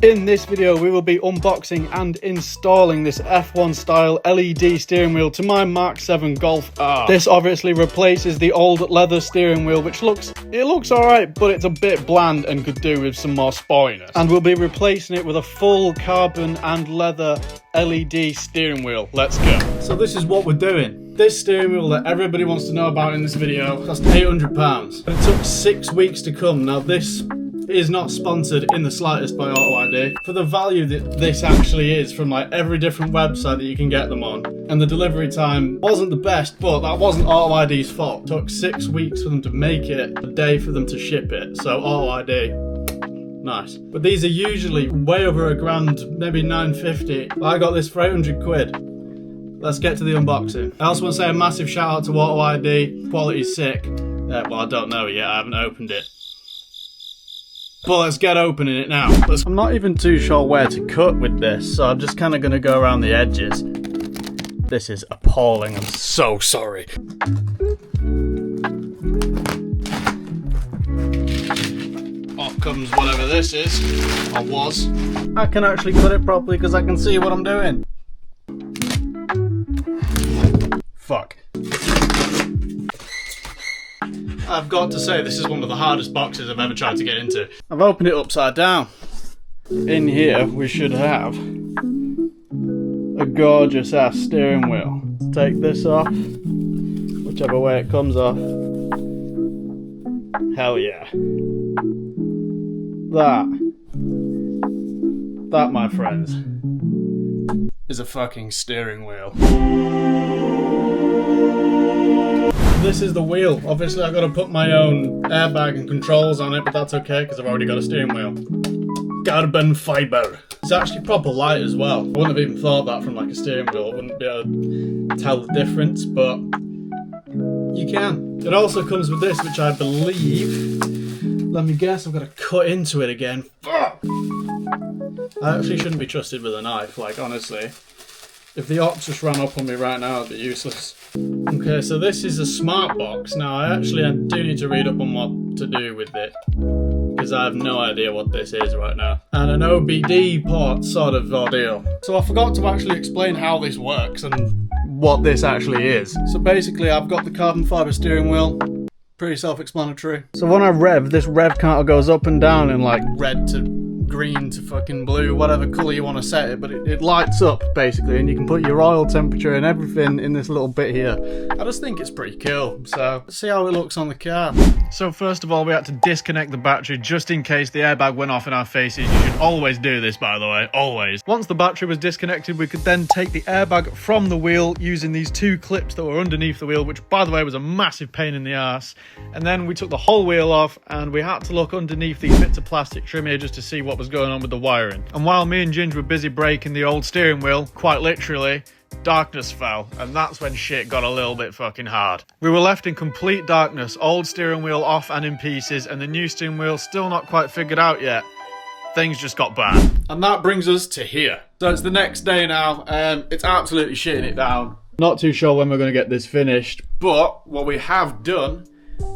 In this video we will be unboxing and installing this F1 style LED steering wheel to my Mk7 Golf R. This obviously replaces the old leather steering wheel which looks alright, but it's a bit bland and could do with some more sportiness. And we'll be replacing it with a full carbon and leather LED steering wheel. Let's go. So this is what we're doing. This steering wheel that everybody wants to know about in this video cost £800 and it took 6 weeks to come. Now this is not sponsored in the slightest by Auto ID. For the value that this actually is from like every different website that you can get them on, and the delivery time wasn't the best, but that wasn't Auto ID's fault. It took 6 weeks for them to make it, a day for them to ship it, so Auto ID, nice. But these are usually way over £1,000, maybe 950. I got this for 800 quid. Let's get to the unboxing. I also want to say a massive shout out to Auto ID, quality's sick. Well, I don't know yet, I haven't opened it. But let's get opening it now. I'm not even too sure where to cut with this, so I'm just kind of going to go around the edges. This is appalling, I'm so sorry. Off comes whatever this is, or was. I can actually cut it properly because I can see what I'm doing. Fuck. I've got to say, this is one of the hardest boxes I've ever tried to get into. I've opened it upside down. In here, we should have a gorgeous ass steering wheel. Let's take this off, whichever way it comes off. Hell yeah. That, my friends, is a fucking steering wheel. This is the wheel. Obviously I've got to put my own airbag and controls on it, but that's okay because I've already got a steering wheel. Carbon fibre. It's actually proper light as well. I wouldn't have even thought that from like a steering wheel. I wouldn't be able to tell the difference, but you can. It also comes with this, which I believe, let me guess, I've got to cut into it again. Fuck! I actually shouldn't be trusted with a knife, like honestly. If the ox just ran up on me right now, it'd be useless. Okay, so this is a smart box. Now, I do need to read up on what to do with it, because I have no idea what this is right now. And an OBD port sort of ordeal. So I forgot to actually explain how this works and what this actually is. So basically, I've got the carbon fibre steering wheel. Pretty self-explanatory. So when I rev, this rev counter goes up and down in like red to green to fucking blue, whatever colour you want to set it, but it lights up basically, and you can put your oil temperature and everything in this little bit here. I just think it's pretty cool, so let's see how it looks on the car. So first of all, we had to disconnect the battery just in case the airbag went off in our faces. You should always do this, by the way, always. Once the battery was disconnected, we could then take the airbag from the wheel using these two clips that were underneath the wheel, which by the way was a massive pain in the ass. And then we took the whole wheel off and we had to look underneath these bits of plastic trim here just to see what was going on with the wiring. And while me and Ginge were busy breaking the old steering wheel, quite literally, darkness fell, and that's when shit got a little bit fucking hard. We were left in complete darkness, old steering wheel off and in pieces, and the new steering wheel still not quite figured out yet. Things just got bad. And that brings us to here. So it's the next day now, it's absolutely shitting it down. Not too sure when we're going to get this finished, but what we have done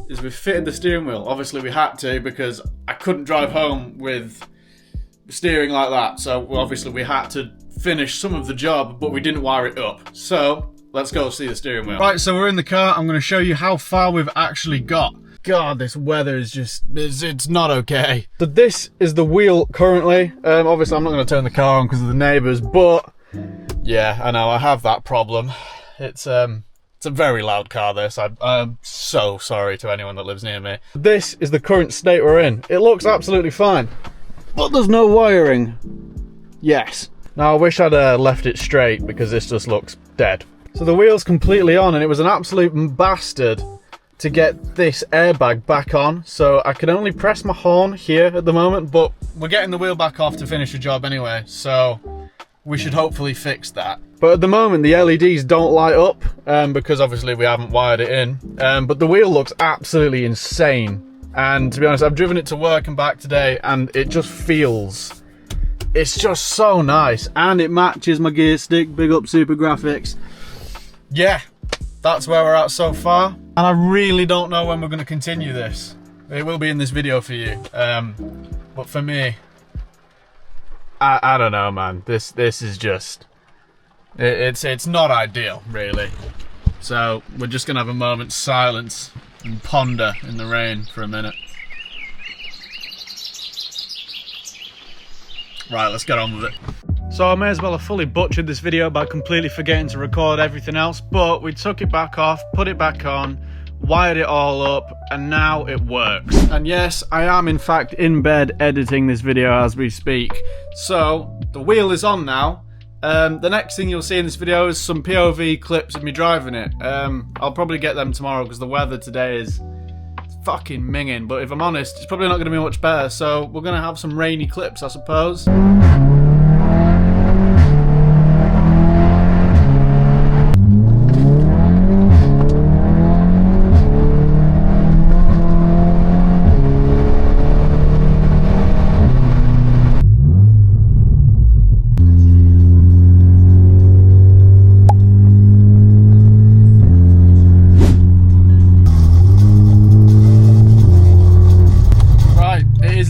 is we've fitted the steering wheel. Obviously we had to because I couldn't drive home with steering like that, so obviously we had to finish some of the job, but we didn't wire it up. So let's go see the steering wheel. Right, so we're in the car. I'm going to show you how far we've actually got. God, this weather is just, it's not okay. So this is the wheel currently. Obviously I'm not going to turn the car on because of the neighbours, but yeah, I know I have that problem. It's a very loud car, this. I'm so sorry to anyone that lives near me. This is the current state we're in. It looks absolutely fine, but there's no wiring. Yes. Now I wish I'd left it straight because this just looks dead. So the wheel's completely on, and it was an absolute bastard to get this airbag back on. So I can only press my horn here at the moment, but we're getting the wheel back off to finish the job anyway. So we should hopefully fix that. But at the moment the LEDs don't light up because obviously we haven't wired it in. But the wheel looks absolutely insane. And to be honest, I've driven it to work and back today and it just feels, it's just so nice. And it matches my gear stick. Big up Super Graphics. Yeah, that's where we're at so far. And I really don't know when we're going to continue this. It will be in this video for you. But for me, I don't know, man. This is just, it's not ideal, really. So we're just gonna have a moment's silence and ponder in the rain for a minute. Right, let's get on with it. So I may as well have fully butchered this video by completely forgetting to record everything else, but we took it back off, put it back on, wired it all up, and now it works. And yes, I am in fact in bed editing this video as we speak. So the wheel is on now. The next thing you'll see in this video is some POV clips of me driving it. I'll probably get them tomorrow because the weather today is fucking minging, but if I'm honest, it's probably not going to be much better, so we're going to have some rainy clips, I suppose.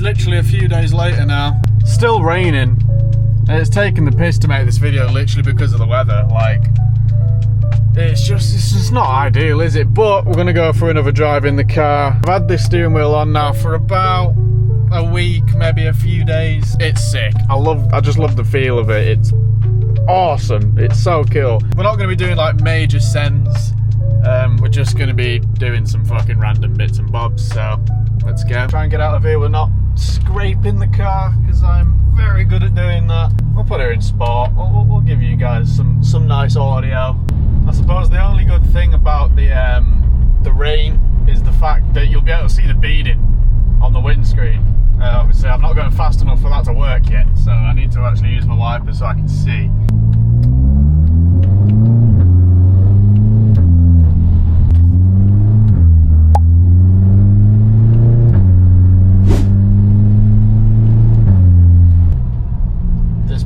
Literally a few days later now, still raining, and it's taken the piss to make this video literally because of the weather. Like, it's just not ideal, is it? But we're gonna go for another drive in the car. I've had this steering wheel on now for about a week, maybe a few days. It's sick. I just love the feel of it. It's awesome. It's so cool. We're not gonna be doing like major sends. We're just gonna be doing some fucking random bits and bobs, so let's go. Try and get out of here. We're not scraping the car because I'm very good at doing that. We'll put her in sport. We'll give you guys some nice audio. I suppose the only good thing about the rain is the fact that you'll be able to see the beading on the windscreen. Obviously I'm not going fast enough for that to work yet, so I need to actually use my wiper so I can see.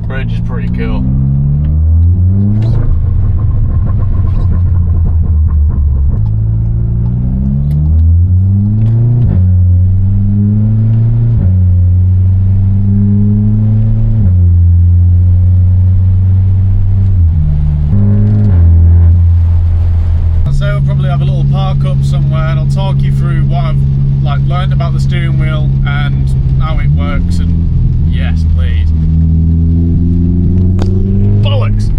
Bridge is pretty cool. So we'll probably have a little park up somewhere and I'll talk you through what I've learned about the steering wheel and how it works, and yes please.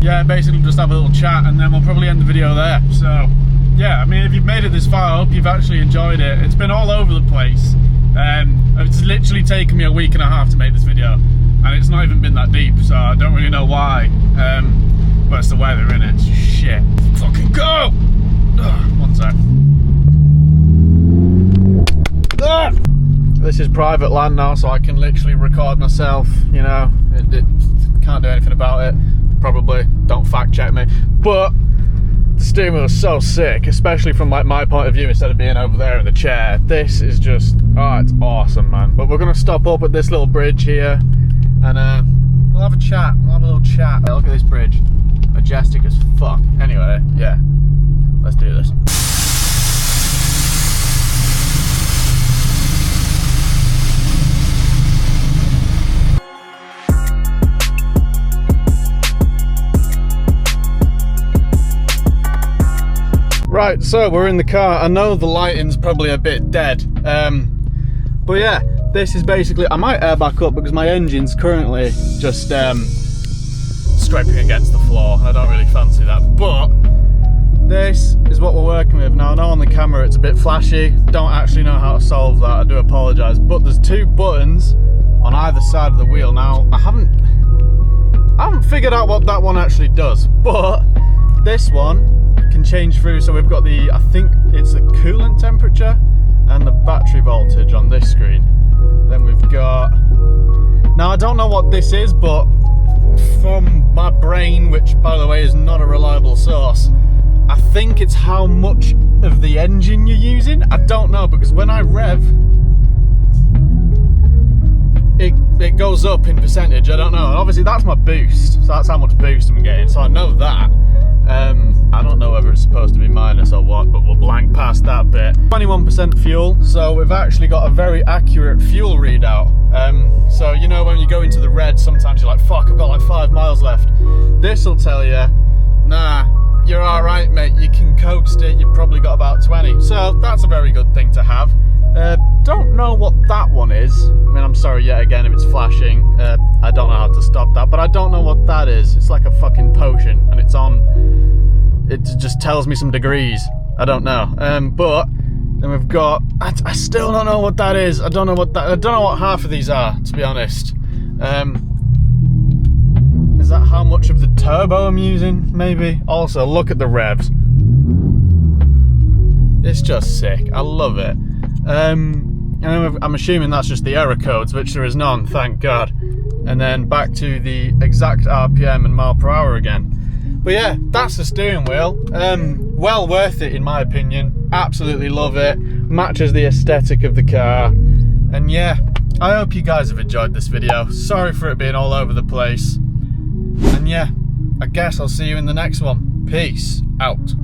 Yeah, basically just have a little chat and then we'll probably end the video there. So yeah, I mean, if you've made it this far, I hope you've actually enjoyed it. It's been all over the place. It's literally taken me a week and a half to make this video, and it's not even been that deep, so I don't really know why. But it's the weather, innit? It's shit. Fucking go! Ugh, one sec. This is private land now, so I can literally record myself, you know. It can't do anything about it. Probably, don't fact check me, but the steering wheel is so sick, especially from like my point of view instead of being over there in the chair. This is just, oh, it's awesome, man. But we're gonna stop up at this little bridge here and we'll have a chat. We'll have a little chat. Look at this bridge, majestic as fuck. Anyway, yeah, let's do this. Right, so we're in the car. I know the lighting's probably a bit dead, but yeah, this is basically, I might air back up because my engine's currently just scraping against the floor and I don't really fancy that, but this is what we're working with. Now I know on the camera it's a bit flashy, don't actually know how to solve that, I do apologise, but there's two buttons on either side of the wheel. Now I haven't figured out what that one actually does, but this one can change through. So we've got the, I think it's the coolant temperature and the battery voltage on this screen. Then we've got, now I don't know what this is, but from my brain, which by the way is not a reliable source, I think it's how much of the engine you're using. I don't know, because when I rev, it goes up in percentage. I don't know. And obviously that's my boost, so that's how much boost I'm getting. So I know that. I don't know whether it's supposed to be minus or what, but we'll blank past that bit. 21% fuel, so we've actually got a very accurate fuel readout. So you know when you go into the red, sometimes you're like, fuck, I've got like 5 miles left. This will tell you, nah, you're all right, mate. You can coast it. You've probably got about 20. So that's a very good thing to have. Don't know what that one is. I mean, I'm sorry yet again if it's flashing. I don't know how to stop that, but I don't know what that is. It's like a fucking potion, and it's on. It just tells me some degrees. I don't know. But then we've got. I still don't know what that is. I don't know what that. I don't know what half of these are, to be honest. Is that how much of the turbo I'm using? Maybe. Also, look at the revs. It's just sick. I love it. And I'm assuming that's just the error codes, which there is none, thank God. And then back to the exact RPM and mile per hour again. But yeah, that's the steering wheel. Well worth it in my opinion. Absolutely love it. Matches the aesthetic of the car. And yeah, I hope you guys have enjoyed this video. Sorry for it being all over the place. And yeah, I guess I'll see you in the next one. Peace out.